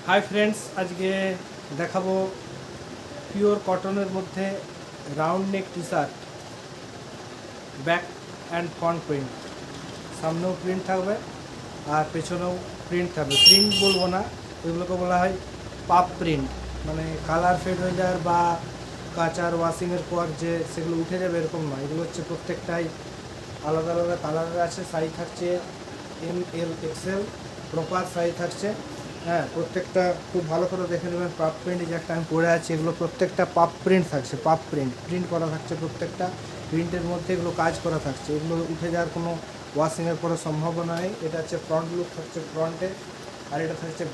Hi friends, আজকে দেখাবো pure কটনের মধ্যে round neck T shirt, back and front print. সামনেও প্রিন্ট থাকবে আর পেছনেও প্রিন্ট থাকবে। প্রিন্ট বলবো না, এগুলোকে বলা হয় পাপ প্রিন্ট, মানে কালার ফেড হয়ে যাওয়ার বা কাচার ওয়াশিংয়ের পর যে সেগুলো উঠে যাবে এরকম নয়। এগুলো হচ্ছে প্রত্যেকটাই আলাদা আলাদা কালারের আছে। সাইজ থাকছে ML XL, প্রপার সাইজ থাকছে। হ্যাঁ, প্রত্যেকটা খুব ভালো করে দেখে নেবেন। পাপ প্রিন্ট যে একটা আমি পরে আছি, এগুলো প্রত্যেকটা পাপ প্রিন্ট থাকছে। পাপ প্রিন্ট করা থাকছে প্রত্যেকটা। প্রিন্টের মধ্যে এগুলো কাজ করা থাকছে। এগুলো উঠে যাওয়ার কোনো ওয়াশিংয়ের পরে সম্ভাবনা নেই। এটা হচ্ছে ফ্রন্ট লুক থাকছে ফ্রন্টে, আর এটা থাকছে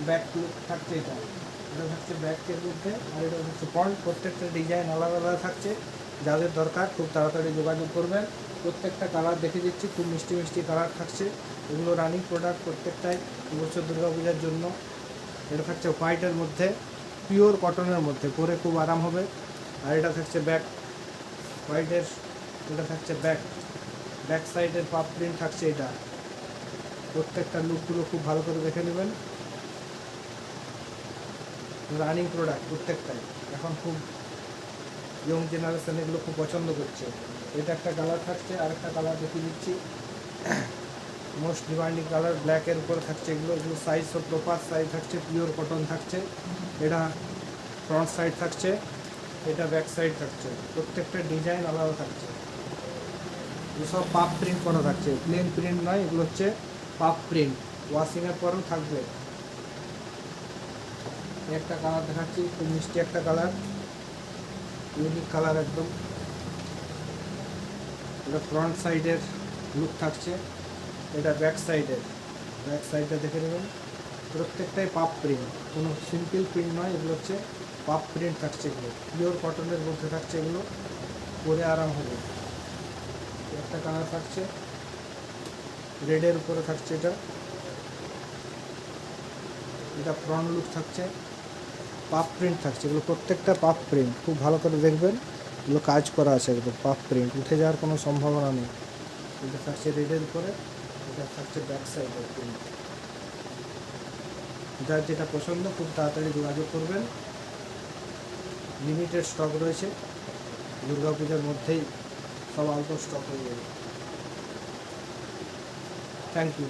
ব্যাক লুক থাকছে। এটা থাকছে ব্যাকের মধ্যে, আর এটা হচ্ছে ফ্রন্ট। প্রত্যেকটা ডিজাইন আলাদা আলাদা থাকছে। যাদের দরকার খুব তাড়াতাড়ি যোগাযোগ করবেন। প্রত্যেকটা কালার দেখে দিচ্ছি, খুব মিষ্টি মিষ্টি কালার থাকছে। এগুলো রানিং প্রোডাক্ট প্রত্যেকটাই এবছর দুর্গাপূজার জন্য। এটা থাকছে হোয়াইটের মধ্যে, পিওর কটনের মধ্যে, পরে খুব আরাম হবে। আর এটা থাকছে ব্যাক হোয়াইটের, এটা থাকছে ব্যাক সাইডের পাপ প্রিন্ট থাকছে। এটা প্রত্যেকটা লুকগুলো খুব ভালো করে দেখে নেবেন। রানিং প্রোডাক্ট প্রত্যেকটাই, এখন খুব ইয়ং জেনারেশন এগুলো খুব পছন্দ করছে। এটা একটা কালার থাকছে, আরেকটা কালার দেখিয়ে দিচ্ছি। মোস্ট ডিমান্ডিং কালার ব্ল্যাকের উপরে থাকছে। এগুলো সাইজ সব প্রপার সাইজ থাকছে, পিওর কটন থাকছে। এটা ফ্রন্ট সাইড থাকছে, এটা ব্যাক সাইড থাকছে। প্রত্যেকটা ডিজাইন আলাদা থাকছে। এগুলো সব পাপ প্রিন্ট করা থাকছে, প্লেন প্রিন্ট নয়। এগুলো হচ্ছে পাপ প্রিন্ট, ওয়াশিংয়ের পরেও থাকবে। একটা কালার দেখাচ্ছি, খুব মিষ্টি একটা কালার, ইউনিক কালার একদম। এটা ফ্রন্ট সাইডের লুক থাকছে, এটা ব্যাক সাইডটা দেখে নেবেন। প্রত্যেকটাই পাপ প্রিন্ট, কোনো সিম্পল প্রিন্ট নয়। এগুলো হচ্ছে পাপ প্রিন্ট থাকছে। এগুলো পিওর কটনের মধ্যে থাকছে। এগুলো পরে আরাম হবে। একটা কালার থাকছে, রেডের উপরে থাকছে। এটা ফ্রন্ট লুক থাকছে, পাপ প্রিন্ট থাকছে। এগুলো প্রত্যেকটা পাপ প্রিন্ট, খুব ভালো করে দেখবেন। এগুলো কাজ করা আছে একদম পাপ প্রিন্ট, উঠে যাওয়ার কোনো সম্ভাবনা নেই। এটা থাকছে রেডের উপরে, এটা থাকছে ব্যাক সাইডের প্রিন্ট। যার যেটা পছন্দ খুব তাড়াতাড়ি যোগাযোগ করবেন। লিমিটেড স্টক রয়েছে, দুর্গাপূজার মধ্যেই সব আউট অফ স্টক হয়ে যাবে। Thank you.